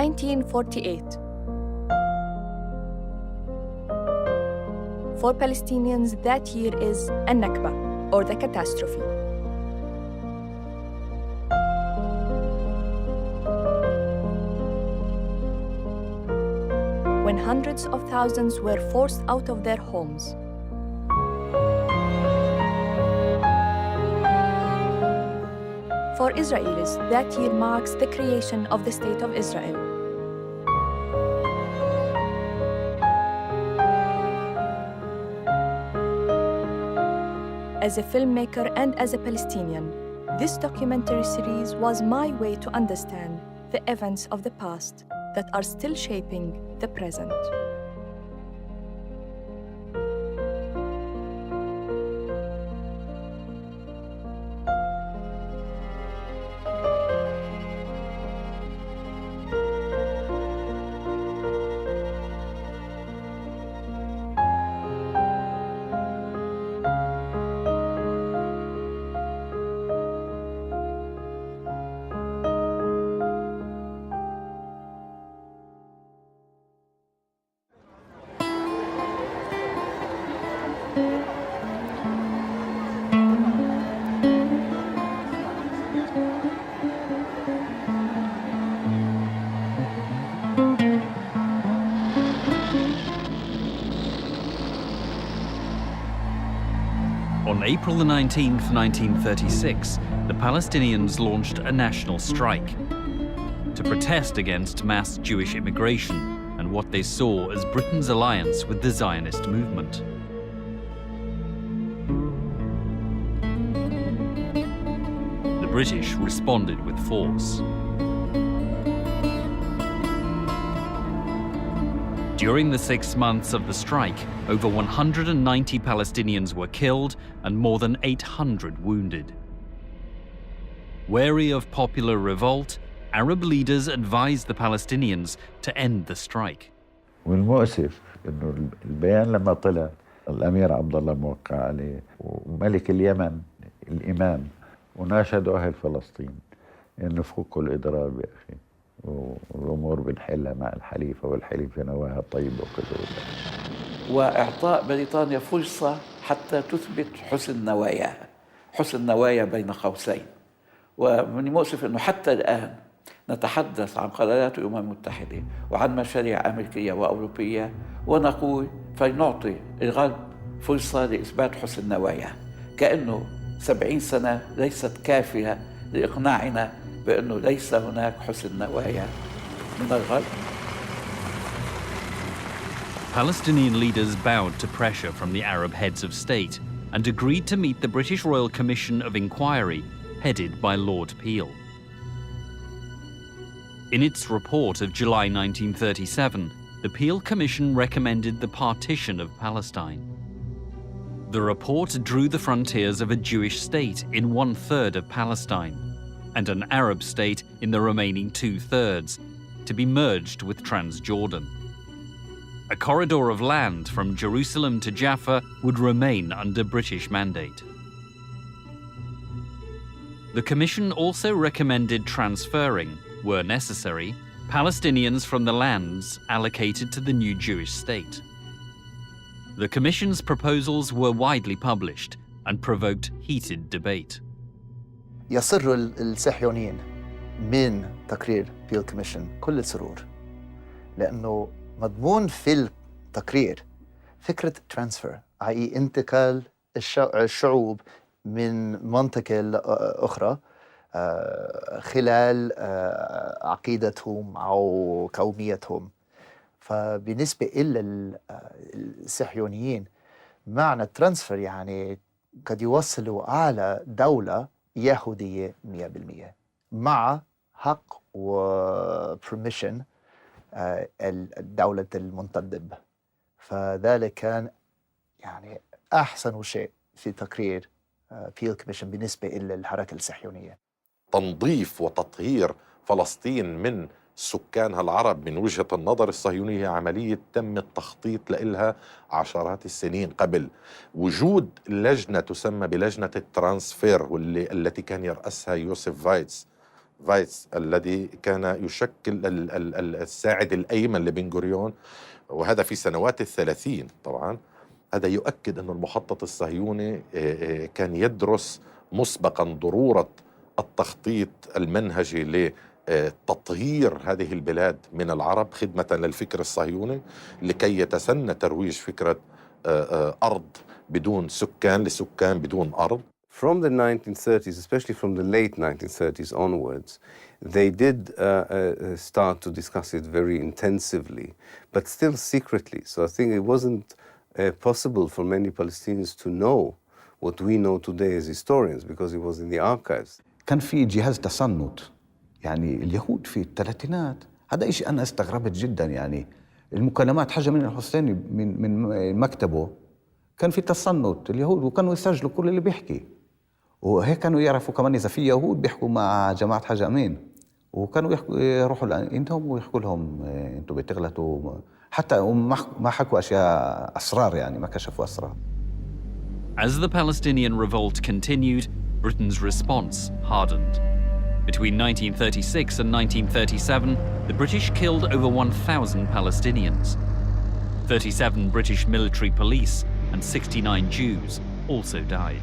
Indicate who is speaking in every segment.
Speaker 1: 1948. For Palestinians, that year is a Nakba, or the catastrophe. When hundreds of thousands were forced out of their homes. For Israelis, that year marks the creation of the State of Israel. As a filmmaker and as a Palestinian, this documentary series was my way to understand the events of the past that are still shaping the present.
Speaker 2: On April the 19th, 1936, the Palestinians launched a national strike to protest against mass Jewish immigration and what they saw as Britain's alliance with the Zionist movement. The British responded with force. During the 6 months of the strike, over 190 Palestinians were killed and more than 800 wounded. Wary of popular revolt, Arab leaders advised the Palestinians to end the strike.
Speaker 3: والمؤسف إنه البيان لما طلع الأمير عبد الله موقع عليه وملك اليمن الإمام وناشدوا أهل فلسطين إنه فكوا الإضراب يا أخي والأمور بنحلها مع الحليفة والحليفة نواها طيبة وكذا.
Speaker 4: وإعطاء بريطانيا فرصة حتى تثبت حسن نواياها، حسن نوايا بين قوسين. ومن المؤسف أنه حتى الآن نتحدث عن قرارات الأمم المتحدة وعن مشاريع أمريكية وأوروبية ونقول فلنعطي الغرب فرصة لإثبات حسن نوايا، كأنه 70 سنة ليست كافية لإقناعنا بأنه ليس هناك حسن نوايا من الغرب.
Speaker 2: Palestinian leaders bowed to pressure from the Arab heads of state and agreed to meet the British Royal Commission of Inquiry, headed by Lord Peel. In its report of July 1937, the Peel Commission recommended the partition of Palestine. The report drew the frontiers of a Jewish state in 1/3 of Palestine and an Arab state in the remaining 2/3, to be merged with Transjordan. A corridor of land from Jerusalem to Jaffa would remain under British mandate. The Commission also recommended transferring, where necessary, Palestinians from the lands allocated to the new Jewish state. The Commission's proposals were widely published and provoked heated debate.
Speaker 5: يسر الصهيونيين من تقرير بيل كوميشن كل السرور، لأنه مضمون في التقرير فكرة ترانسفير، أي انتقال الشعوب من منطقة لأخرى خلال عقيدتهم أو قوميتهم. فبالنسبة إلى الصهيونيين معنى الترانسفير يعني قد يوصلوا على دولة يهودية 100% مع حق وبرميشن الدولة المنتدب. فذلك كان يعني أحسن شيء في تقرير بيل كوميشن بالنسبة إلى الحركة الصهيونية.
Speaker 6: تنظيف وتطهير فلسطين من سكانها العرب من وجهة النظر الصهيونية عملية تم التخطيط لها عشرات السنين قبل. وجود لجنة تسمى بلجنة الترانسفير التي كان يرأسها يوسف فايتس فايس الذي كان يشكل الساعد الأيمن لبن غوريون، وهذا في سنوات ال30 طبعا. هذا يؤكد أن المخطط الصهيوني كان يدرس مسبقا ضرورة التخطيط المنهجي لتطهير هذه البلاد من العرب خدمة للفكر الصهيوني، لكي يتسنى ترويج فكرة أرض بدون سكان لسكان بدون أرض.
Speaker 7: From the 1930s, especially from the late 1930s onwards, they did start to discuss it very intensively, but still secretly. So I think it wasn't possible for many Palestinians to know what we know today as historians because it was in the archives.
Speaker 8: كان في جهاز تصنت، يعني اليهود في الثلاثينات، هذا إشي أنا استغربت جدا. يعني المكالمات حاجة من الحسيني من مكتبه كان في تصنت اليهود، وكانوا يسجلوا كل اللي بيحكي، وهيك كانوا يعرفوا كمان إذا في يهود بيحكوا مع جماعة حاج أمين، وكانوا يروحوا لهم ويحكوا لهم أنتوا بتغلطوا، حتى ما حكوا أشياء أسرار، يعني ما كشفوا أسرار.
Speaker 2: As the Palestinian revolt continued, Britain's response hardened. Between 1936 and 1937, the British killed over 1,000 Palestinians. 37 British military police and 69 Jews also died.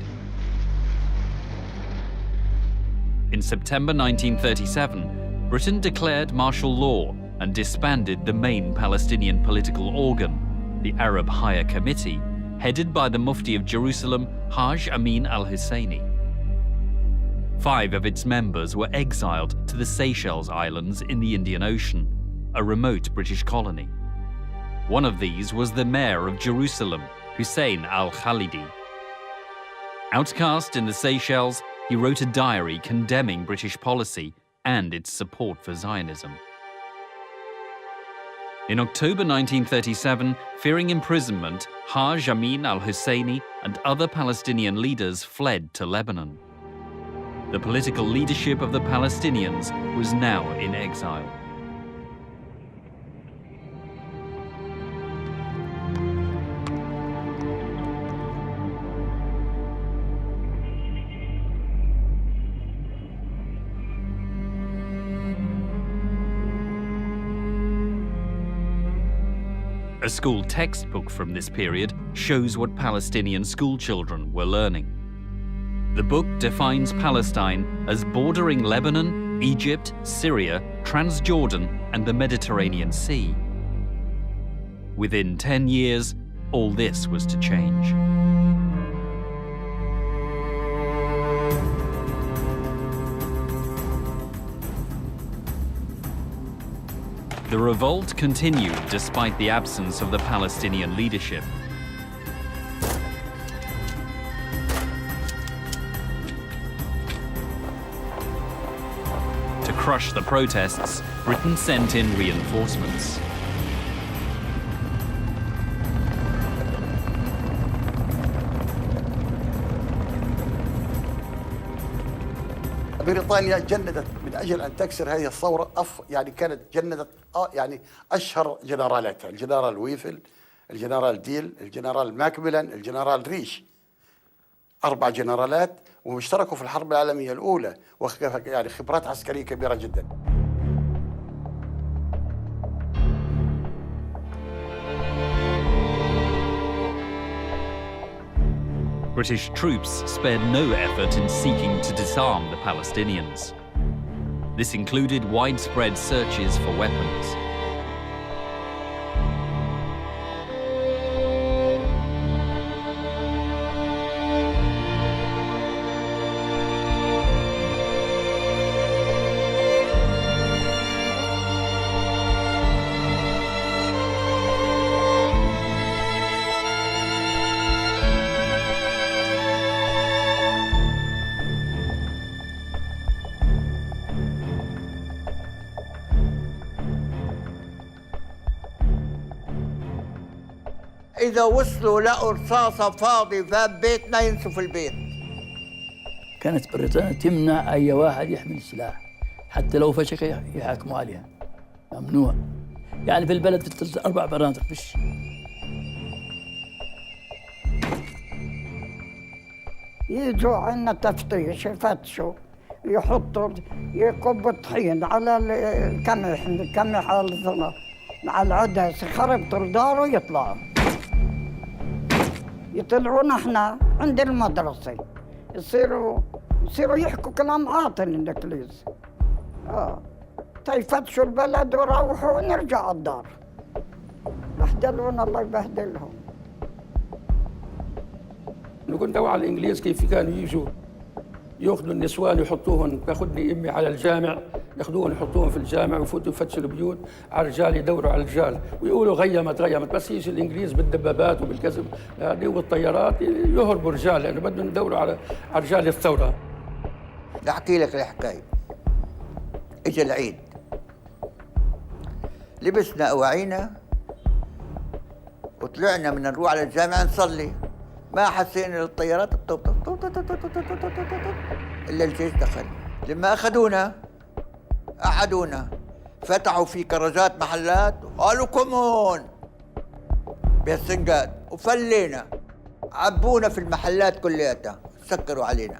Speaker 2: In September 1937, Britain declared martial law and disbanded the main Palestinian political organ, the Arab Higher Committee, headed by the Mufti of Jerusalem, Haj Amin al-Husseini. 5 of its members were exiled to the Seychelles Islands in the Indian Ocean, a remote British colony. One of these was the mayor of Jerusalem, Hussein al-Khalidi. Outcast in the Seychelles, he wrote a diary condemning British policy and its support for Zionism. In October 1937, fearing imprisonment, Haj Amin al-Husseini and other Palestinian leaders fled to Lebanon. The political leadership of the Palestinians was now in exile. A school textbook from this period shows what Palestinian school children were learning. The book defines Palestine as bordering Lebanon, Egypt, Syria, Transjordan, and the Mediterranean Sea. Within 10 years, all this was to change. The revolt continued despite the absence of the Palestinian leadership. To crush the protests, Britain sent in reinforcements.
Speaker 9: بريطانيا جندت من أجل أن تكسر هذه الثورة، يعني كانت جندت يعني أشهر جنرالاتها، الجنرال ويفل، الجنرال ديل، الجنرال ماكميلان، الجنرال ريش. 4 جنرالات واشتركوا في الحرب العالمية الأولى، يعني خبرات عسكرية كبيرة جدا.
Speaker 2: British troops spared no effort in seeking to disarm the Palestinians. This included widespread searches for weapons.
Speaker 10: إذا وصلوا لقوا رصاصة فاضي باب بيتنا ينسوا البيت.
Speaker 11: كانت بريطانيا تمنع أي واحد يحمل سلاح، حتى لو فشخ يحاكموا عليها، ممنوع. يعني في البلد في 4 برانتق فيش.
Speaker 10: يجوا عنا تفتيش يفتشوا يحطوا يكبوا الطحين على القمح على العدس، يخربطوا الدار ويطلعوا. يطلعونا احنا عند المدرسة، يصيروا يحكوا كلام عاطل الانجليز. يفتشوا البلد ويروحوا ونرجع على الدار. بهدلونا الله يبهدلهم.
Speaker 12: نقول دوا على الانجليز كيف كانوا يجوا ياخذوا النسوان يحطوهم، تاخذني امي على الجامع، ياخذوهم يحطوهم في الجامع ويفوتوا يفتشوا البيوت على الرجال، يدوروا على الرجال ويقولوا غيمت، بس يجي الانجليز بالدبابات وبالكذب هذه والطيارات يهربوا الرجال لانه بدهم يدوروا على رجال الثوره.
Speaker 10: بدي احكي لك الحكايه. اجى العيد، لبسنا أواعينا وطلعنا من نروح على الجامعة نصلي، ما حسينا الطيارات إلا الجيش دخل. لما أخذونا قعدونا، فتحوا في كراجات محلات وقالوا كمون بهالسنقات وفلينا، عبونا في المحلات كلياتها، سكروا علينا.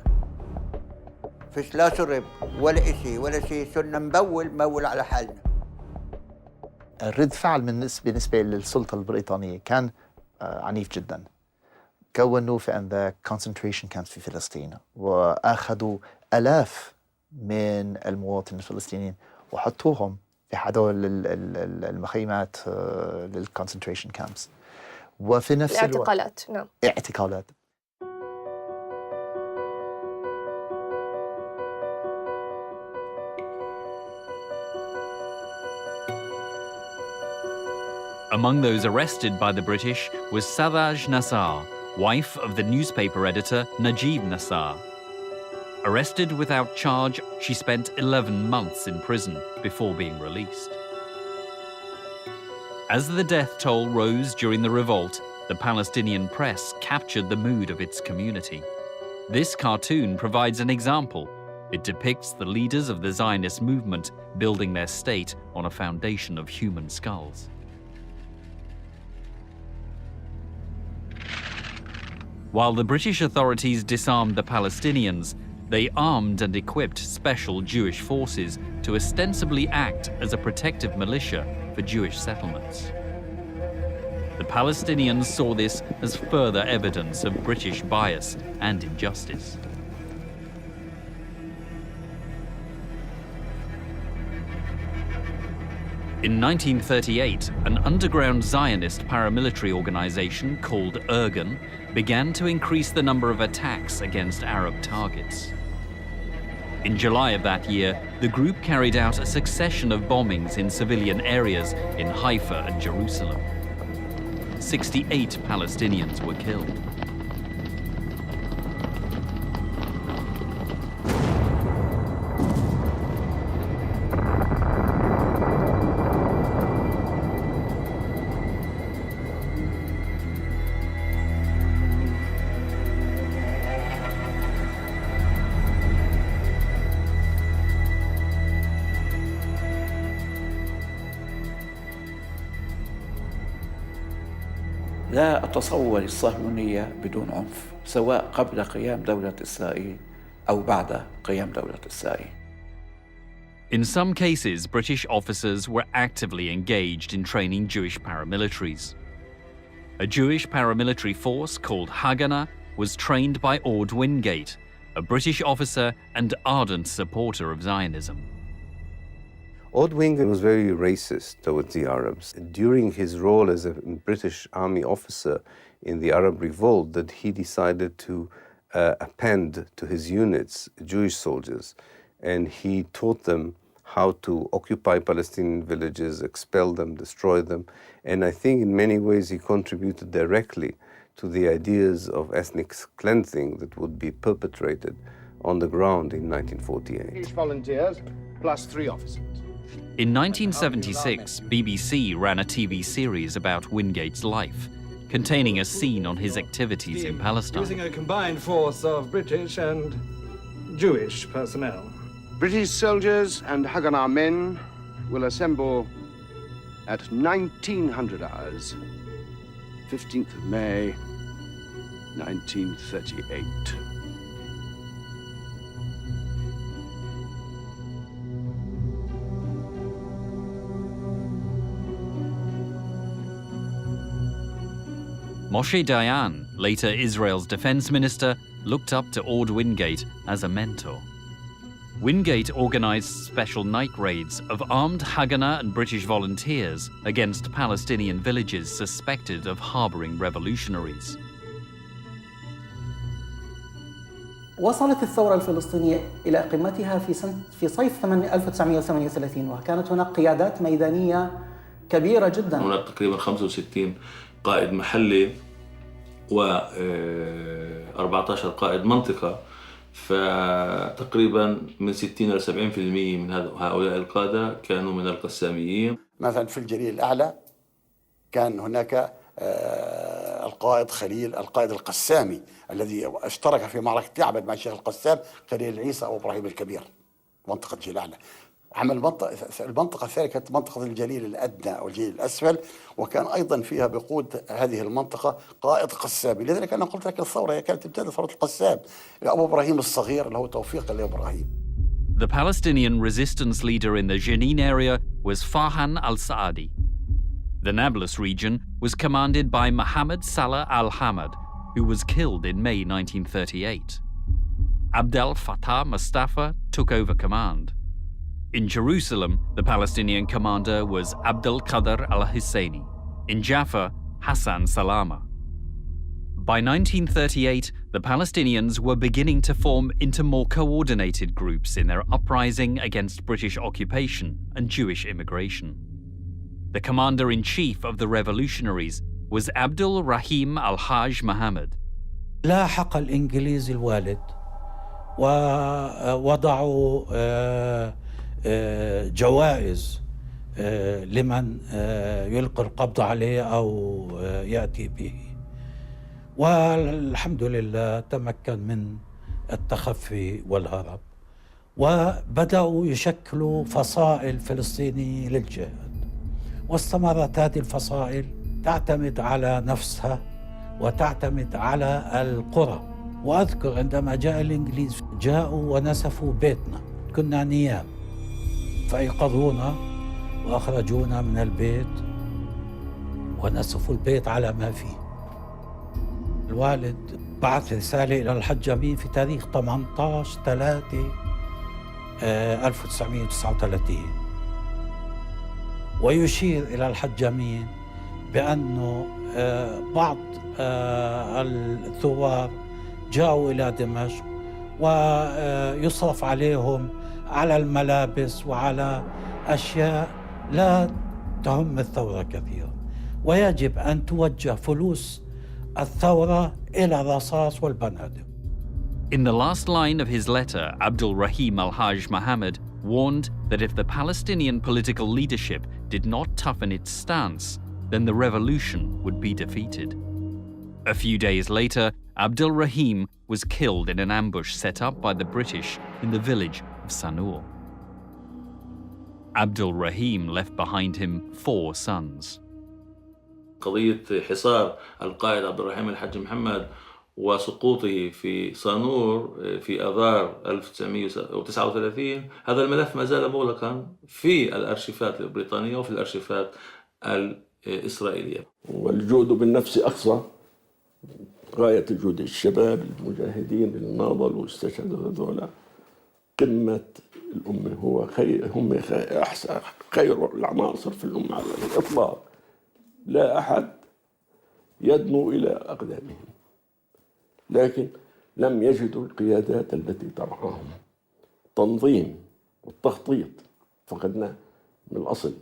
Speaker 10: فيش لا شرب ولا شيء، صرنا مبول على حالنا.
Speaker 5: الرد فعل بالنسبة للسلطة البريطانية كان عنيف جدا. كونوا في آنذاك concentration camps في فلسطين، وأخذوا آلاف من المواطنين الفلسطينيين وحطوهم في هدول المخيمات للconcentration camps. وفي نفس
Speaker 13: الاعتقالات. نعم،
Speaker 5: اعتقالات.
Speaker 2: Among those arrested by the British was Sadaj Nassar, wife of the newspaper editor Najib Nassar. Arrested without charge, she spent 11 months in prison before being released. As the death toll rose during the revolt, the Palestinian press captured the mood of its community. This cartoon provides an example. It depicts the leaders of the Zionist movement building their state on a foundation of human skulls. While the British authorities disarmed the Palestinians, they armed and equipped special Jewish forces to ostensibly act as a protective militia for Jewish settlements. The Palestinians saw this as further evidence of British bias and injustice. In 1938, an underground Zionist paramilitary organization called Irgun began to increase the number of attacks against Arab targets. In July of that year, the group carried out a succession of bombings in civilian areas in Haifa and Jerusalem. 68 Palestinians were killed.
Speaker 4: لا أتصور الصهيونية بدون عنف، سواء قبل قيام دولة إسرائيل أو بعد قيام دولة إسرائيل.
Speaker 2: In some cases, British officers were actively engaged in training Jewish paramilitaries. A Jewish paramilitary force called Haganah was trained by Ord Wingate, a British officer and ardent supporter of Zionism.
Speaker 7: Ord Wingate was very racist towards the Arabs. During his role as a British army officer in the Arab revolt, that he decided to append to his units Jewish soldiers, and he taught them how to occupy Palestinian villages, expel them, destroy them. And I think in many ways he contributed directly to the ideas of ethnic cleansing that would be perpetrated on the ground in 1948.
Speaker 14: Each volunteers plus 3 officers.
Speaker 2: In 1976, BBC ran a TV series about Wingate's life, containing a scene on his activities in Palestine.
Speaker 14: Using a combined force of British and Jewish personnel. British soldiers and Haganah men will assemble at 1900 hours, 15th of May, 1938.
Speaker 2: Moshe Dayan, later Israel's defense minister, looked up to Ord Wingate as a mentor. Wingate organized special night raids of armed Haganah and British volunteers against Palestinian villages suspected of harboring revolutionaries.
Speaker 13: وصلت الثورة الفلسطينية إلى قمتها في صيف 1938 وكانت هناك قيادات ميدانية كبيرة جدا.
Speaker 15: هناك تقريبا 65 قائد محلي و 14 قائد منطقة، فتقريبا من 60 إلى 70% من هؤلاء القادة كانوا من القساميين.
Speaker 9: مثلا في الجليل الأعلى كان هناك القائد خليل، القائد القسامي الذي اشترك في معركة يعبد مع الشيخ القسام خليل عيسى أو إبراهيم الكبير، منطقة الجليل الأعلى. عمل المنطقة الثانية كانت منطقة الجليل الأدنى أو الجليل الأسفل، وكان أيضا فيها بقود هذه المنطقة قائد قسامي. لذلك أنا قلت لك الثورة كانت ابتدت ثورة القسام، أبو إبراهيم الصغير اللي هو توفيق لإبراهيم.
Speaker 2: The Palestinian resistance leader in the Jenin area was Farhan al-Saadi. The Nablus region was commanded by Mohammed Salah al-Hamad, who was killed in May 1938. Abdel Fattah Mustafa took over command. In Jerusalem, the Palestinian commander was Abdel Qadr al-Husseini. In Jaffa, Hassan Salama. By 1938, the Palestinians were beginning to form into more coordinated groups in their uprising against British occupation and Jewish immigration. The commander-in-chief of the revolutionaries was Abdul Rahim al-Haj Mohammed.
Speaker 16: لاحق الإنجليز الوالد ووضعوا جوائز لمن يلقي القبض عليه أو يأتي به، والحمد لله تمكن من التخفي والهرب، وبدأوا يشكلوا فصائل فلسطينية للجهاد، واستمرت هذه الفصائل تعتمد على نفسها وتعتمد على القرى. وأذكر عندما جاء الإنجليز جاءوا ونسفوا بيتنا، كنا نيام، فأيقظونا وأخرجونا من البيت ونسفوا البيت على ما فيه. الوالد بعث رسالة إلى الحج أمين في تاريخ 18/3/1939 ويشير إلى الحج أمين بأنه بعض الثوار جاءوا إلى دمشق ويصرف عليهم على الملابس وعلى أشياء لا تهم الثورة كثيرا، ويجب أن توجه فلوس الثورة إلى الرصاص والبنادق.
Speaker 2: In the last line of his letter, Abdul Rahim al-Haj Mohammed warned that if the Palestinian political leadership did not toughen its stance, then the revolution would be defeated. A few days later, Abdul Rahim was killed in an ambush set up by the British in the village of Sanur. Abdul Rahim left behind him 4 sons.
Speaker 15: قضية حصار القائد عبد الرحيم الحج محمد وسقوطه في صانور في آذار 1939، هذا الملف ما زال مغلقا في الأرشيفات البريطانية وفي الأرشيفات الإسرائيلية.
Speaker 12: والجهد بالنفس أقصى غاية الجهد، الشباب المجاهدين اللي ناضلوا واستشهدوا هذولا قمة الأمة، هم خير العناصر في الأمة على الإطلاق، لا أحد يدنو إلى أقدامهم، لكن لم يجدوا القيادات التي ترعاهم. تنظيم والتخطيط فقدناه من الأصل.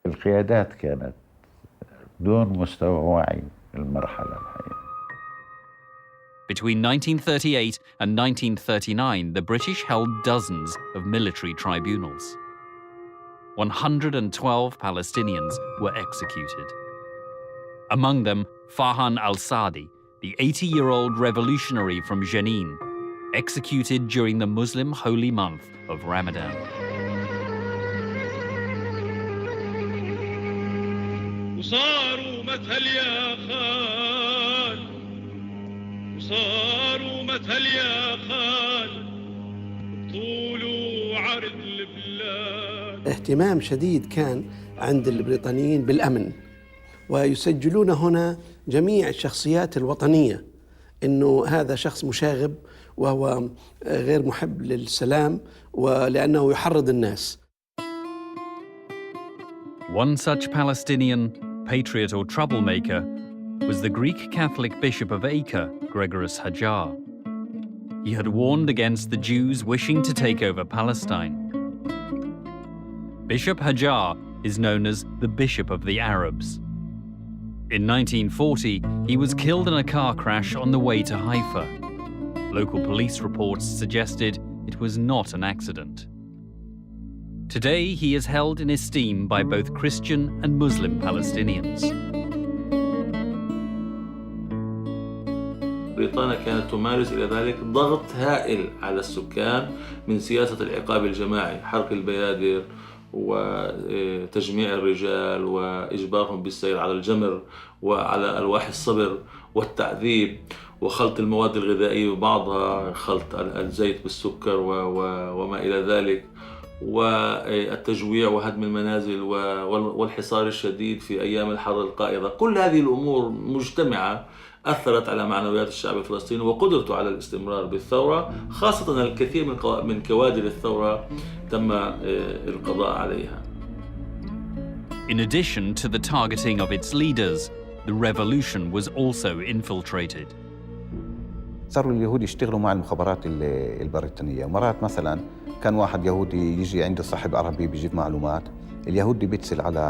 Speaker 3: القيادات كانت دون مستوى وعي المرحلة الحقيقية.
Speaker 2: Between 1938 and 1939, the British held dozens of military tribunals. 112 Palestinians were executed. Among them, Farhan al-Saadi, the 80-year-old revolutionary from Jenin, executed during the Muslim holy month of Ramadan.
Speaker 17: اهتمام شديد كان عند البريطانيين بالأمن
Speaker 14: ويسجلون هنا جميع الشخصيات الوطنية، إنه هذا شخص مشاغب وهو غير محب للسلام ولأنه يحرض الناس.
Speaker 2: One such Palestinian patriot or troublemaker was the Greek Catholic Bishop of Acre, Gregorius Hajar. He had warned against the Jews wishing to take over Palestine. Bishop Hajar is known as the Bishop of the Arabs. In 1940, he was killed in a car crash on the way to Haifa. Local police reports suggested it was not an accident. Today, he is held in esteem by both Christian and Muslim Palestinians.
Speaker 15: بريطانيا كانت تمارس إلى ذلك ضغط هائل على السكان من سياسة العقاب الجماعي، حرق البيادر وتجميع الرجال وإجبارهم بالسير على الجمر وعلى ألواح الصبر والتعذيب وخلط المواد الغذائية وبعضها خلط الزيت بالسكر وما إلى ذلك، والتجويع وهدم المنازل والحصار الشديد في أيام الحر القائضة. كل هذه الأمور مجتمعة أثرت على معنويات الشعب الفلسطيني وقدرته على الاستمرار بالثورة، خاصة الكثير من كوادر الثورة تم القضاء عليها.
Speaker 2: In addition to the targeting of its leaders, the revolution was also infiltrated.
Speaker 8: صاروا اليهود يشتغلوا مع المخابرات البريطانية. مرات مثلا كان واحد يهودي يجي عنده صاحب عربي بيجيب معلومات، اليهودي بيتصل على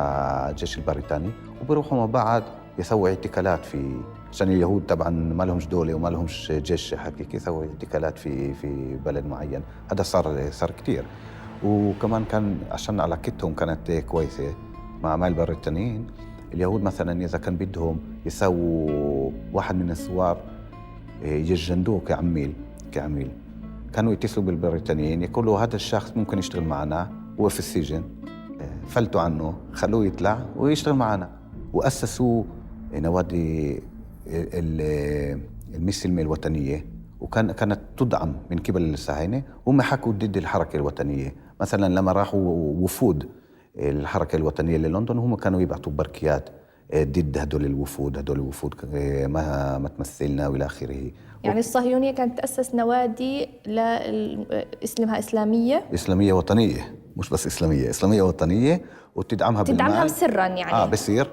Speaker 8: الجيش البريطاني وبيروحوا مع بعض يسووا اعتقالات عشان اليهود طبعا ما لهمش دولة وما لهمش جيش حقيقي، يسووا اعتقالات في بلد معين. هذا صار كتير. وكمان كان عشان علاقتهم كانت كويسة مع البريطانيين، اليهود مثلا إذا كان بدهم يسووا واحد من الثوار يجندوه كعميل كانوا يتصلوا بالبريطانيين يقولوا هذا الشخص ممكن يشتغل معنا، هو في السجن، فلتوا عنه خلوه يطلع ويشتغل معنا. وأسسوا نوادي المسلمة الوطنية، وكانت تدعم من قبل الصهاينة، وهم حكوا ضد الحركة الوطنية. مثلا لما راحوا وفود الحركة الوطنية للندن هم كانوا يبعثوا بركيات ضد هدول الوفود ما تمثلنا والى اخره.
Speaker 1: يعني الصهيونية كانت تأسس نوادي اسمها إسلامية
Speaker 8: وطنية، مش بس إسلامية وطنية، وتدعمها بالمال
Speaker 1: سرا يعني
Speaker 8: بصير.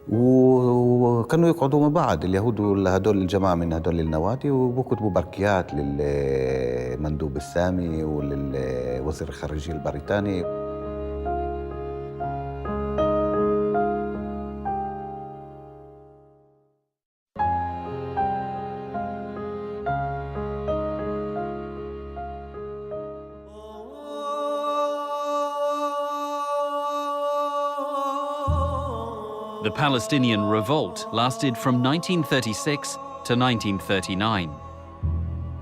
Speaker 8: وكانوا يقعدوا مع بعض اليهود وهدول الجماعة من هدول النوادي وبكتبوا بركيات للمندوب السامي وللوزير الخارجية البريطاني.
Speaker 2: The Palestinian revolt lasted from 1936 to 1939.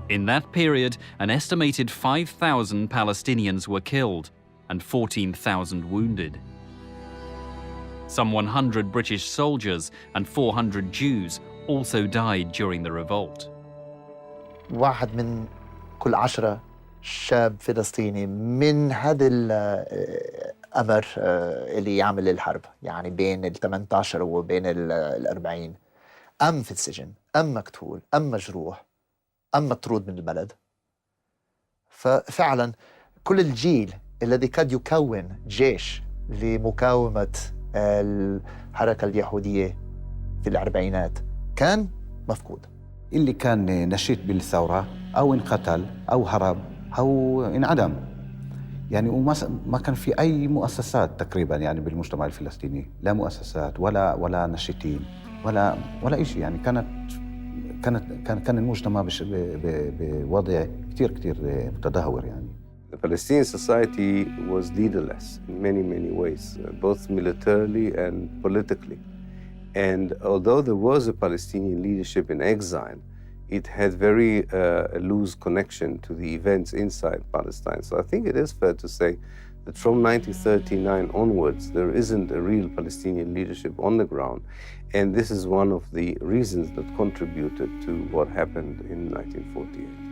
Speaker 2: In that period, an estimated 5,000 Palestinians were killed and 14,000 wounded. Some 100 British soldiers and 400 Jews also died during the revolt.
Speaker 5: واحد من كل 10 شاب فلسطيني من هذا الأمر اللي يعمل الحرب، يعني بين ال 18 وبين ال 40، أم في السجن، أم مقتول، أم مجروح، أم مطرود من البلد. ففعلا كل الجيل الذي قد يكون جيش لمقاومة الحركة اليهودية في الأربعينات كان مفقود.
Speaker 8: اللي كان نشيط بالثورة أو انقتل أو هرب أو انعدم، يعني وما كان في أي مؤسسات تقريبا يعني بالمجتمع الفلسطيني، لا مؤسسات ولا نشيطين ولا شيء. يعني كان المجتمع بوضع كتير متدهور يعني.
Speaker 7: The Palestinian society was leaderless in many ways, both militarily and politically. And although there was a Palestinian leadership in exile, it had very loose connection to the events inside Palestine. So I think it is fair to say that from 1939 onwards, there isn't a real Palestinian leadership on the ground. And this is one of the reasons that contributed to what happened in 1948.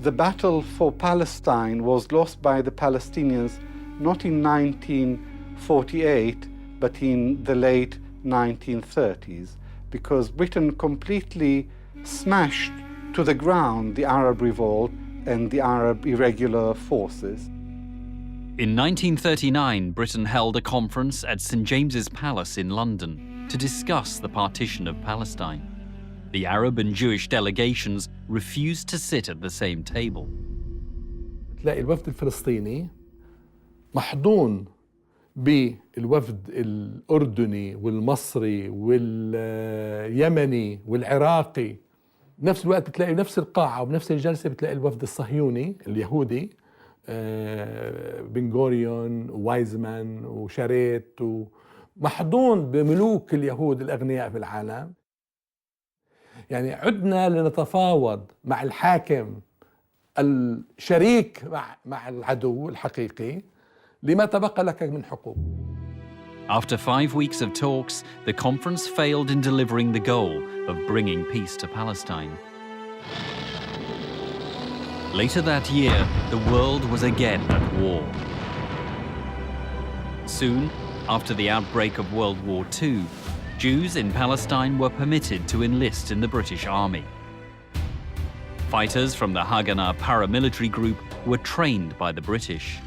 Speaker 17: The battle for Palestine was lost by the Palestinians not in 1948, but in the late 1930s because Britain completely smashed to the ground the Arab revolt and the Arab irregular forces.
Speaker 2: In 1939, Britain held a conference at St James's Palace in London to discuss the partition of Palestine. The Arab and Jewish delegations refused to sit at the same table.
Speaker 18: تلاقي الوفد الفلسطيني محضون بالوفد الأردني والمصري واليمني والعراقي. بنفس الوقت بتلاقي بنفس القاعة وبنفس الجلسة بتلاقي الوفد الصهيوني اليهودي بن غوريون ووايزمان وشاريت ومحضون بملوك اليهود الأغنياء في العالم. يعني عدنا لنتفاوض مع الحاكم الشريك مع العدو الحقيقي لما تبقى لك من حقوق.
Speaker 2: After 5 weeks of talks, the conference failed in delivering the goal of bringing peace to Palestine. Later that year, the world was again at war. Soon, after the outbreak of World War II, Jews in Palestine were permitted to enlist in the British Army. Fighters from the Haganah paramilitary group were trained by the British.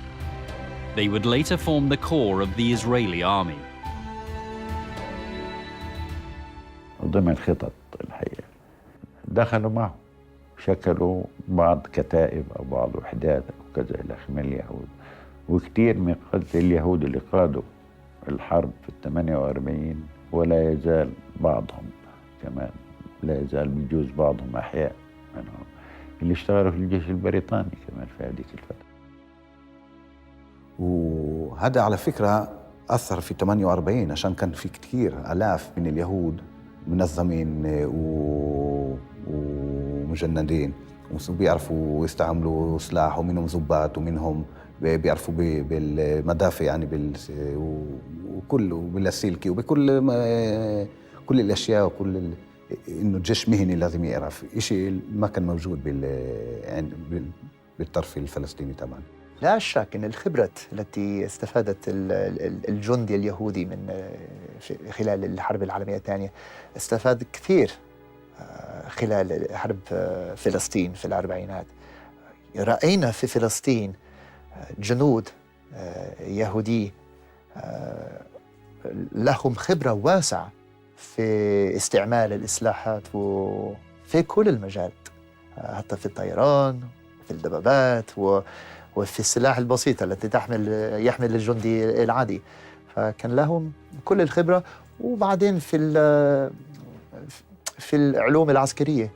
Speaker 2: They would later form the core of the Israeli army.
Speaker 3: ضمن الخطط الحقيقة دخلوا معه شكلوا بعض كتائب أو بعض وحدات أو كذا إلى آخره من اليهود وكثير من قادة اليهود اللي قادوا الحرب في 48 ولا يزال بعضهم كمان لا يزال بيجوز بعضهم أحياء منهم اللي اشتغلوا في الجيش البريطاني كمان في هذيك الفترة.
Speaker 8: وهذا على فكرة أثر في 48 عشان كان في كتير آلاف من اليهود منظمين ومجندين وبيعرفوا يستعملوا سلاح ومنهم ضباط ومنهم بيعرفوا بالمدافع يعني وكل وباللاسلكي وبكل كل الأشياء وكل إنه الجيش مهني لازم يعرف شيء ما كان موجود بالطرف الفلسطيني طبعا.
Speaker 5: لا شك أن الخبرة التي استفادت الجندي اليهودي من خلال الحرب العالمية الثانية استفاد كثير خلال حرب فلسطين في الأربعينات. رأينا في فلسطين جنود يهودي لهم خبرة واسعة في استعمال الإسلحات وفي كل المجالات حتى في الطيران في الدبابات وفي السلاح البسيطة التي يحمل الجندي العادي فكان لهم كل الخبرة. وبعدين في العلوم العسكرية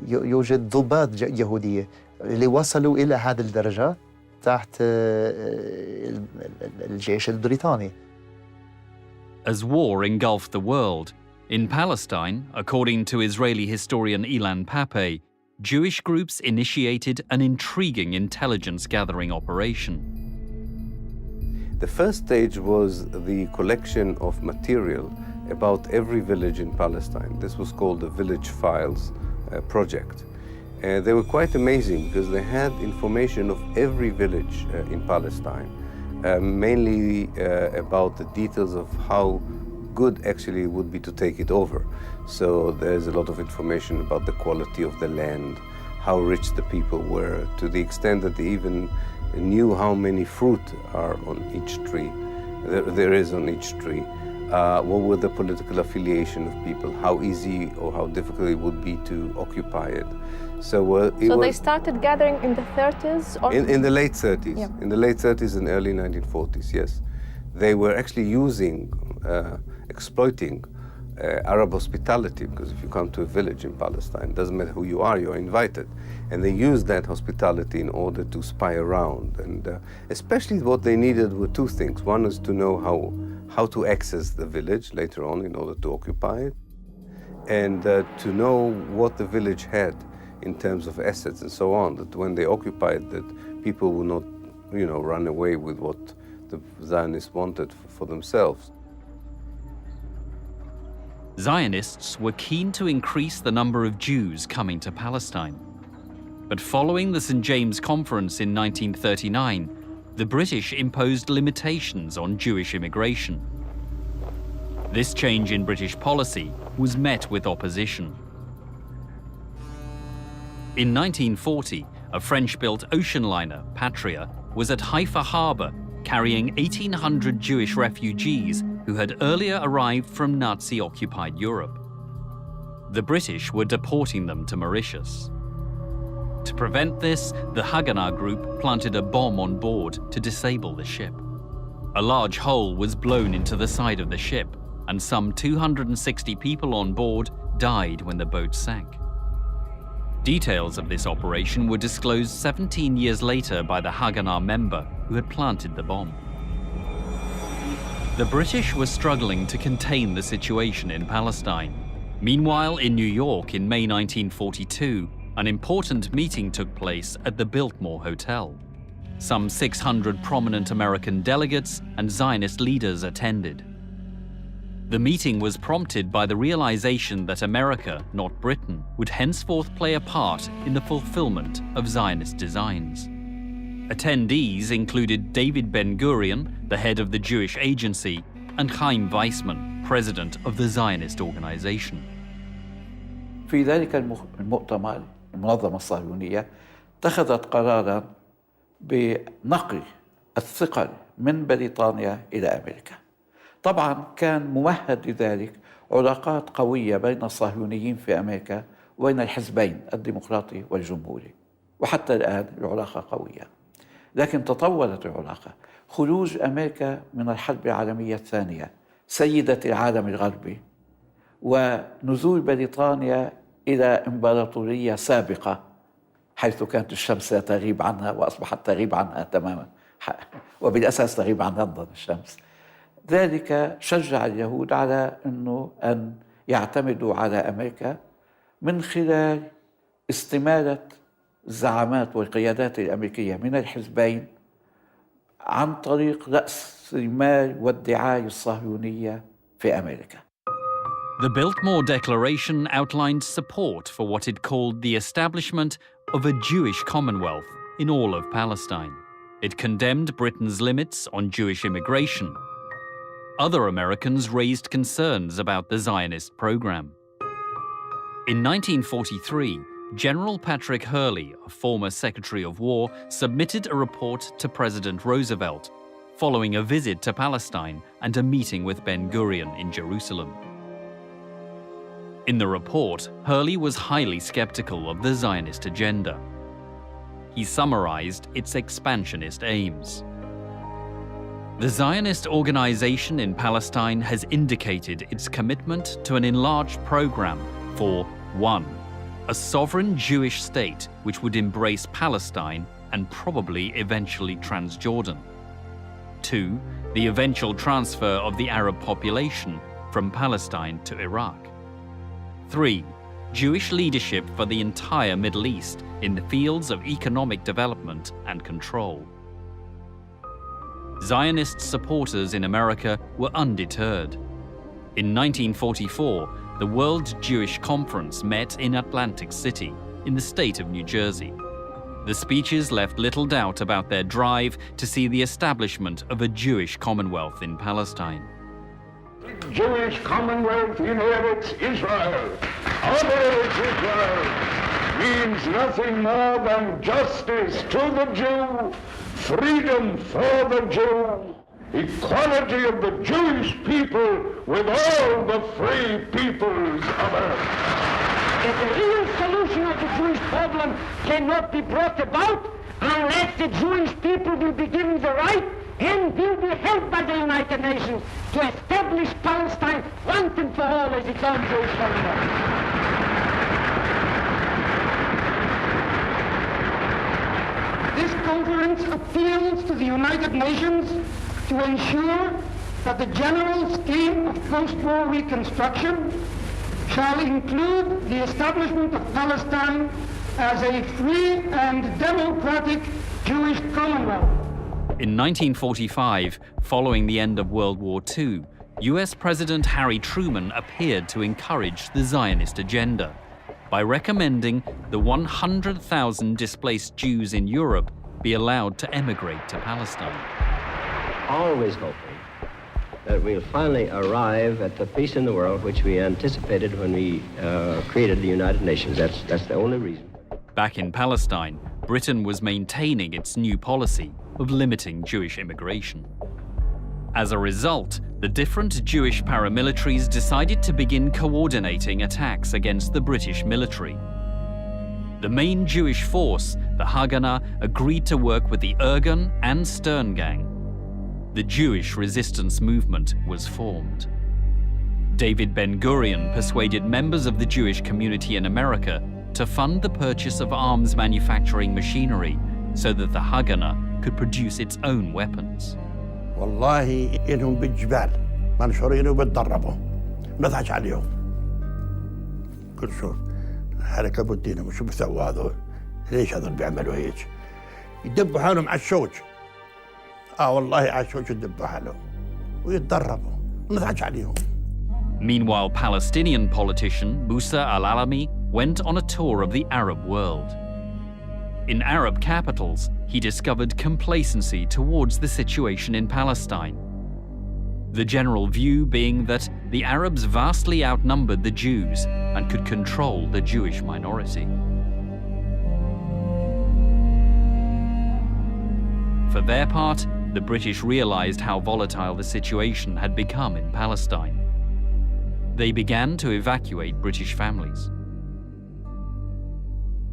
Speaker 5: يوجد ضباط يهودية اللي وصلوا إلى هذه الدرجة تحت الجيش البريطاني.
Speaker 2: As war engulfed the world, in Palestine, according to Israeli historian Ilan Pape, Jewish groups initiated an intriguing intelligence-gathering operation.
Speaker 7: The first stage was the collection of material about every village in Palestine. This was called the Village Files project. They were quite amazing because they had information of every village in Palestine, mainly about the details of how good actually it would be to take it over. So there's a lot of information about the quality of the land, how rich the people were, to the extent that they even knew how many fruit are on each tree, there is on each tree. What were the political affiliation of people, how easy or how difficult it would be to occupy it. So
Speaker 1: they started gathering in the 30s? Or?
Speaker 7: In the late 30s, yeah. In the late 30s and early 1940s, yes. They were actually exploiting Arab hospitality, because if you come to a village in Palestine, it doesn't matter who you are, you're invited. And they used that hospitality in order to spy around. And especially what they needed were two things. One is to know how to access the village later on in order to occupy it, and to know what the village had in terms of assets and so on, that when they occupied that people would not, run away with what the Zionists wanted for themselves.
Speaker 2: Zionists were keen to increase the number of Jews coming to Palestine. But following the St. James Conference in 1939, the British imposed limitations on Jewish immigration. This change in British policy was met with opposition. In 1940, a French-built ocean liner, Patria, was at Haifa harbor carrying 1,800 Jewish refugees who had earlier arrived from Nazi-occupied Europe. The British were deporting them to Mauritius. To prevent this, the Haganah group planted a bomb on board to disable the ship. A large hole was blown into the side of the ship, and some 260 people on board died when the boat sank. Details of this operation were disclosed 17 years later by the Haganah member who had planted the bomb. The British were struggling to contain the situation in Palestine. Meanwhile, in New York in May 1942, an important meeting took place at the Biltmore Hotel. Some 600 prominent American delegates and Zionist leaders attended. The meeting was prompted by the realization that America, not Britain, would henceforth play a part in the fulfillment of Zionist designs. Attendees included David Ben-Gurion, the head of the Jewish Agency, and Chaim Weizmann, president of the Zionist organization.
Speaker 4: في ذلك المؤتمر المنظمة الصهيونية اتخذت قراراً بنقل الثقل من بريطانيا إلى أمريكا. طبعاً كان ممهد لذلك علاقات قوية بين الصهيونيين في أمريكا وبين الحزبين الديمقراطي والجمهوري، وحتى الآن العلاقة قوية. لكن تطورت العلاقة. خروج أمريكا من الحرب العالمية الثانية سيدة العالم الغربي، ونزول بريطانيا إلى إمبراطورية سابقة حيث كانت الشمس لا تغيب عنها وأصبحت تغيب عنها تماما، وبالأساس تغيب عن لندن الشمس. ذلك شجع اليهود على أن يعتمدوا على أمريكا من خلال استمالة الزعامات والقيادات الأمريكية من الحزبين عن طريق رأس المال والدعاية الصهيونية في أمريكا.
Speaker 2: The Biltmore Declaration outlined support for what it called the establishment of a Jewish Commonwealth in all of Palestine. It condemned Britain's limits on Jewish immigration. Other Americans raised concerns about the Zionist program. In 1943, General Patrick Hurley, a former Secretary of War, submitted a report to President Roosevelt following a visit to Palestine and a meeting with Ben-Gurion in Jerusalem. In the report, Hurley was highly skeptical of the Zionist agenda. He summarized its expansionist aims. The Zionist organization in Palestine has indicated its commitment to an enlarged program for 1. A sovereign Jewish state which would embrace Palestine and probably eventually Transjordan. 2. The eventual transfer of the Arab population from Palestine to Iraq. 3. Jewish leadership for the entire Middle East in the fields of economic development and control. Zionist supporters in America were undeterred. In 1944, the World Jewish Conference met in Atlantic City, in the state of New Jersey. The speeches left little doubt about their drive to see the establishment of a Jewish Commonwealth in Palestine.
Speaker 19: Jewish Commonwealth inherits Israel. Operates Israel means nothing more than justice to the Jew, freedom for the Jew, equality of the Jewish people with all the free peoples of earth.
Speaker 20: That the real solution of the Jewish problem cannot be brought about unless the Jewish people will be given the right and will be helped by the United Nations to establish Palestine once and for all as its own Jewish commonwealth.
Speaker 21: This conference appeals to the United Nations to ensure that the general scheme of post-war reconstruction shall include the establishment of Palestine as a free and democratic Jewish commonwealth.
Speaker 2: In 1945, following the end of World War II, US President Harry Truman appeared to encourage the Zionist agenda by recommending the 100,000 displaced Jews in Europe be allowed to emigrate to Palestine.
Speaker 22: Always hoping
Speaker 6: that we'll finally arrive at the peace in the world which we anticipated when we created the United Nations. That's the only reason.
Speaker 2: Back in Palestine, Britain was maintaining its new policy of limiting Jewish immigration. As a result, the different Jewish paramilitaries decided to begin coordinating attacks against the British military. The main Jewish force, the Haganah, agreed to work with the Irgun and Stern Gang. The Jewish resistance movement was formed. David Ben-Gurion persuaded members of the Jewish community in America to fund the purchase of arms manufacturing machinery so that the Haganah could produce its own weapons.
Speaker 9: والله إنهم بالجبال منشورين وبتدربوا نضحك عليهم كل شو حركة بدينهم شو بيسووا هذول ليش هذول بيعملوا هيك يدبوا حالهم على الشوج والله على الشوج يدبوا حالهم ويتدربوا نضحك عليهم.
Speaker 2: Meanwhile, Palestinian politician Musa al-Alami went on a tour of the Arab world. In Arab capitals, he discovered complacency towards the situation in Palestine. The general view being that the Arabs vastly outnumbered the Jews and could control the Jewish minority. For their part, the British realized how volatile the situation had become in Palestine. They began to evacuate British families.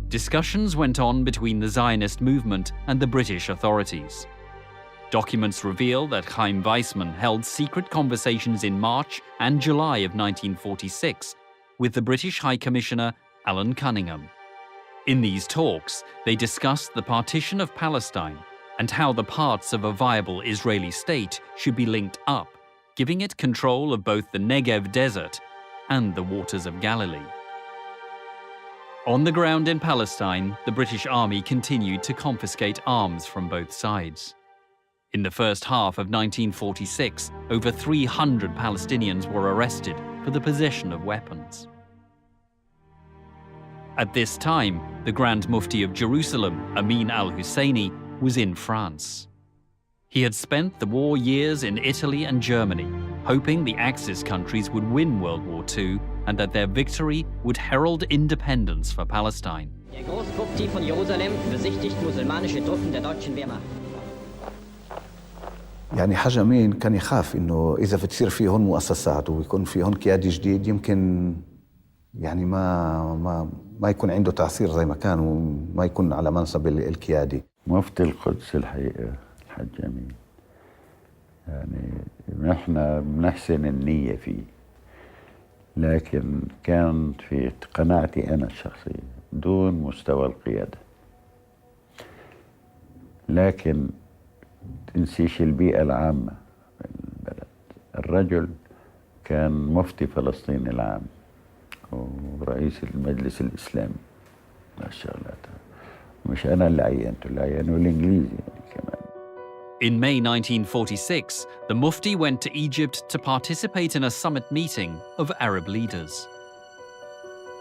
Speaker 2: Discussions went on between the Zionist movement and the British authorities. Documents reveal that Chaim Weizmann held secret conversations in March and July of 1946 with the British High Commissioner Alan Cunningham. In these talks, they discussed the partition of Palestine and how the parts of a viable Israeli state should be linked up, giving it control of both the Negev desert and the waters of Galilee. On the ground in Palestine, the British Army continued to confiscate arms from both sides. In the first half of 1946, over 300 Palestinians were arrested for the possession of weapons. At this time, the Grand Mufti of Jerusalem, Amin al-Husseini, was in France. He had spent the war years in Italy and Germany, hoping the Axis countries would win World War II and that their victory would herald independence for Palestine.
Speaker 22: Der Großmufti von Jerusalem besichtigt musulmanische Truppen der deutschen Wehrmacht.
Speaker 8: يعني حاج أمين كان يخاف إنه إذا بتصير في هون مؤسسات ويكون في هون قيادي جديد يمكن يعني ما يكون عنده تأثير زي ما كان وما يكون على منصب القيادي.
Speaker 3: مفتي القدس الحقيقة الحاج أمين يعني نحن بنحسن النية فيه، لكن كان في قناعتي أنا الشخصية دون مستوى القيادة. لكن تنسيش البيئة العامة في البلد. الرجل كان مفتي فلسطين العام ورئيس المجلس الإسلامي الشغلات، مش أنا اللي عينته، اللي عينه الإنجليزي يعني كمان.
Speaker 2: In May 1946, the Mufti went to Egypt to participate in a summit meeting of Arab leaders.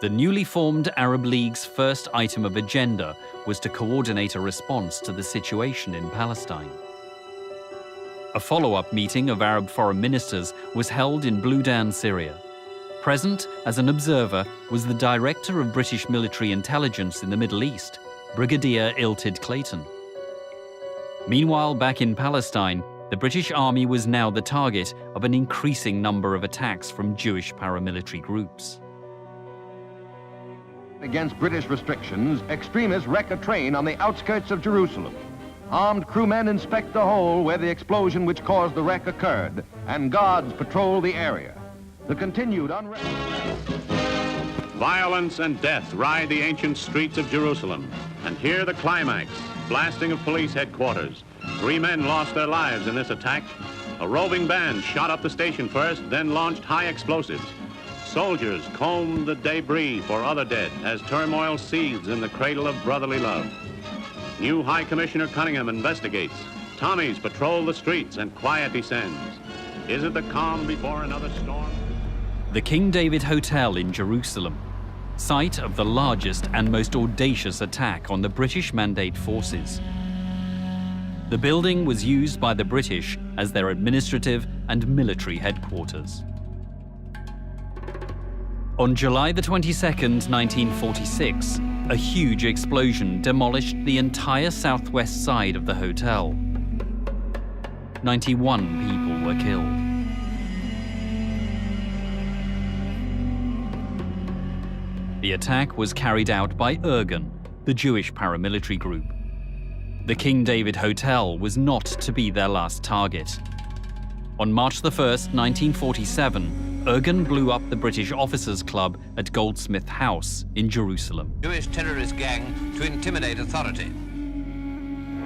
Speaker 2: The newly formed Arab League's first item of agenda was to coordinate a response to the situation in Palestine. A follow-up meeting of Arab foreign ministers was held in Bludan, Syria. Present as an observer was the Director of British Military Intelligence in the Middle East, Brigadier Iltid Clayton. Meanwhile, back in Palestine, the British Army was now the target of an increasing number of attacks from Jewish paramilitary groups.
Speaker 23: Against British restrictions, extremists wreck a train on the outskirts of Jerusalem. Armed crewmen inspect the hole where the explosion which caused the wreck occurred, and guards patrol the area. The continued unrest...
Speaker 24: Violence and death ride the ancient streets of Jerusalem. And here the climax, blasting of police headquarters. 3 men lost their lives in this attack. A roving band shot up the station first, then launched high explosives. Soldiers combed the debris for other dead as turmoil seethes in the cradle of brotherly love. New High Commissioner Cunningham investigates. Tommies patrol the streets and quiet descends. Is it the calm before another storm?
Speaker 2: The King David Hotel in Jerusalem, site of the largest and most audacious attack on the British Mandate forces. The building was used by the British as their administrative and military headquarters. On July the 22nd, 1946, a huge explosion demolished the entire southwest side of the hotel. 91 people were killed. The attack was carried out by Irgun, the Jewish paramilitary group. The King David Hotel was not to be their last target. On March 1st, 1947, Irgun blew up the British Officers' Club at Goldsmith House in Jerusalem.
Speaker 23: Jewish terrorist gang to intimidate authority.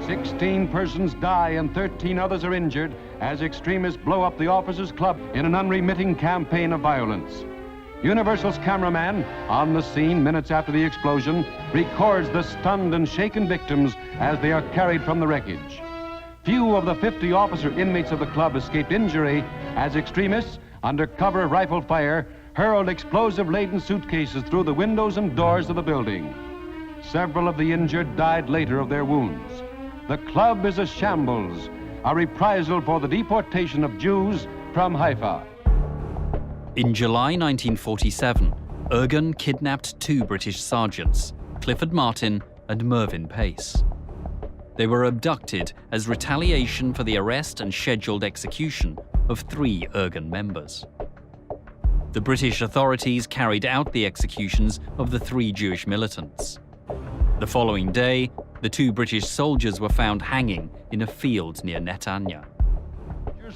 Speaker 23: 16 persons die and 13 others are injured as extremists blow up the Officers' Club in an unremitting campaign of violence. Universal's cameraman, on the scene minutes after the explosion, records the stunned and shaken victims as they are carried from the wreckage. Few of the 50 officer inmates of the club escaped injury as extremists, under cover of rifle fire, hurled explosive-laden suitcases through the windows and doors of the building. Several of the injured died later of their wounds. The club is a shambles, a reprisal for the deportation of Jews from Haifa.
Speaker 2: In July 1947, Irgun kidnapped 2 British sergeants, Clifford Martin and Mervyn Pace. They were abducted as retaliation for the arrest and scheduled execution of 3 Irgun members. The British authorities carried out the executions of the 3 Jewish militants. The following day, the 2 British soldiers were found hanging in a field near Netanya.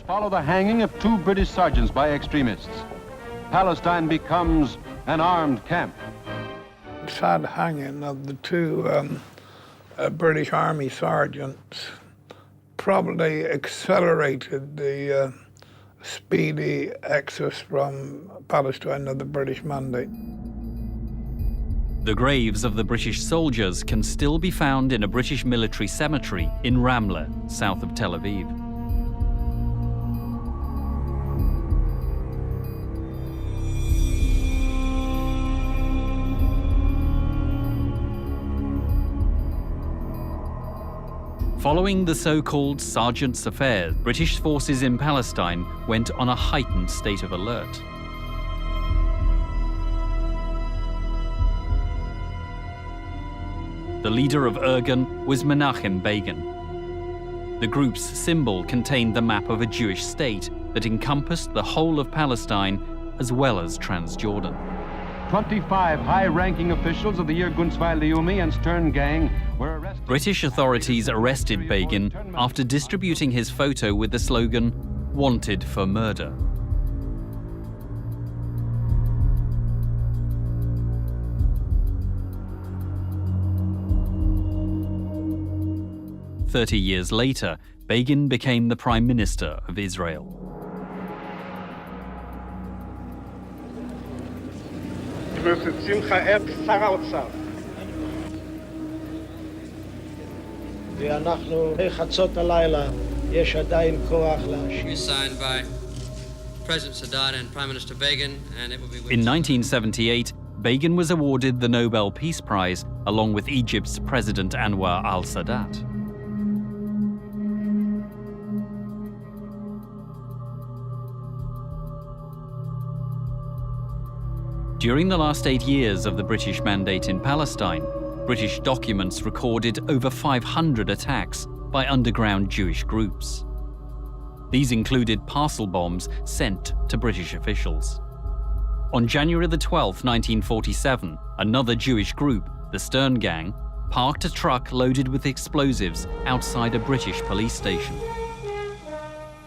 Speaker 23: Follow the hanging of 2 British sergeants by extremists. Palestine becomes an armed camp.
Speaker 10: Sad hanging of the 2 British Army sergeants probably accelerated the speedy exodus from Palestine of the British Mandate.
Speaker 2: The graves of the British soldiers can still be found in a British military cemetery in Ramle, south of Tel Aviv. Following the so-called Sergeant's Affair, British forces in Palestine went on a heightened state of alert. The leader of Irgun was Menachem Begin. The group's symbol contained the map of a Jewish state that encompassed the whole of Palestine as well as Transjordan.
Speaker 23: 25 high-ranking officials of the Irgun-Tzvai Leumi and Stern gang were arrested.
Speaker 2: British authorities arrested Begin after distributing his photo with the slogan, "Wanted for murder." "30 years later, Begin became the Prime Minister of Israel.
Speaker 11: Signed by President Sadat and Prime Minister Begin, and it will be
Speaker 2: In 1978, Begin was awarded the Nobel Peace Prize along with Egypt's President Anwar al-Sadat. During the last 8 years of the British Mandate in Palestine, British documents recorded over 500 attacks by underground Jewish groups. These included parcel bombs sent to British officials. On January the 12th, 1947, another Jewish group, the Stern Gang, parked a truck loaded with explosives outside a British police station.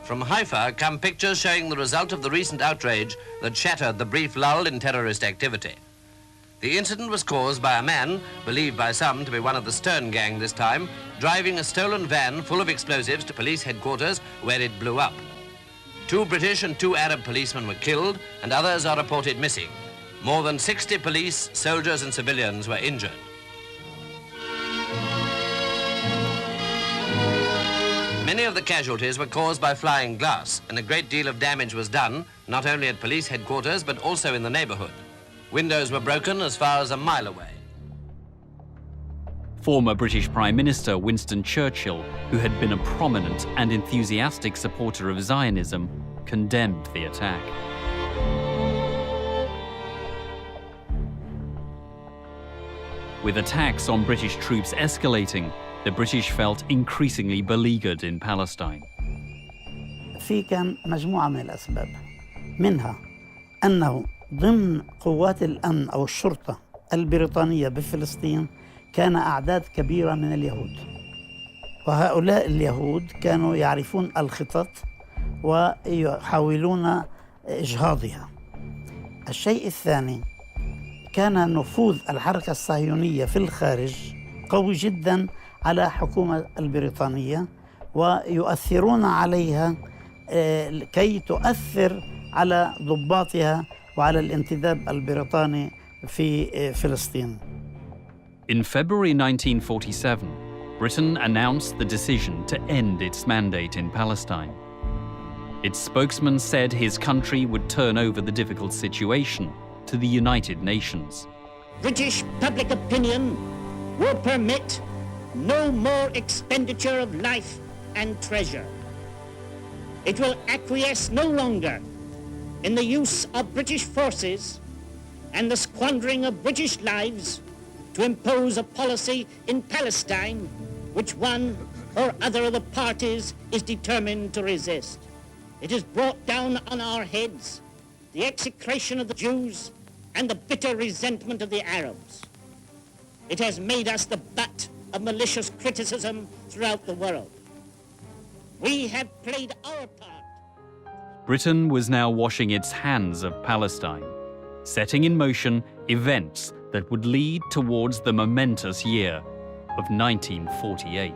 Speaker 23: From Haifa come pictures showing the result of the recent outrage that shattered the brief lull in terrorist activity. The incident was caused by a man, believed by some to be one of the Stern Gang this time, driving a stolen van full of explosives to police headquarters where it blew up. 2 British and 2 Arab policemen were killed and others are reported missing. More than 60 police, soldiers and civilians were injured. Many of the casualties were caused by flying glass, and a great deal of damage was done, not only at police headquarters, but also in the neighborhood. Windows were broken as far as a mile away.
Speaker 2: Former British Prime Minister Winston Churchill, who had been a prominent and enthusiastic supporter of Zionism, condemned the attack. With attacks on British troops escalating, the British felt increasingly beleaguered in Palestine.
Speaker 12: في كان مجموعة من الأسباب، منها أنه ضمن قوات الأمن أو الشرطة البريطانية بفلسطين كان أعداد كبيرة من اليهود، وهؤلاء اليهود كانوا يعرفون الخطط ويحاولون إجهاضها. الشيء الثاني كان نفوذ الحركة الصهيونية في الخارج قوي جدا على الحكومة البريطانية، ويؤثرون عليها كي تؤثر على ضباطها وعلى الانتداب البريطاني في فلسطين.
Speaker 2: In February 1947, Britain announced the decision to end its mandate in Palestine. Its spokesman said his country would turn over the difficult situation to the United Nations.
Speaker 22: British public opinion will permit no more expenditure of life and treasure. It will acquiesce no longer in the use of British forces and the squandering of British lives to impose a policy in Palestine which one or other of the parties is determined to resist. It has brought down on our heads the execration of the Jews and the bitter resentment of the Arabs. It has made us the butt of malicious criticism throughout the world. We have played our part.
Speaker 2: Britain was now washing its hands of Palestine, setting in motion events that would lead towards the momentous year of 1948.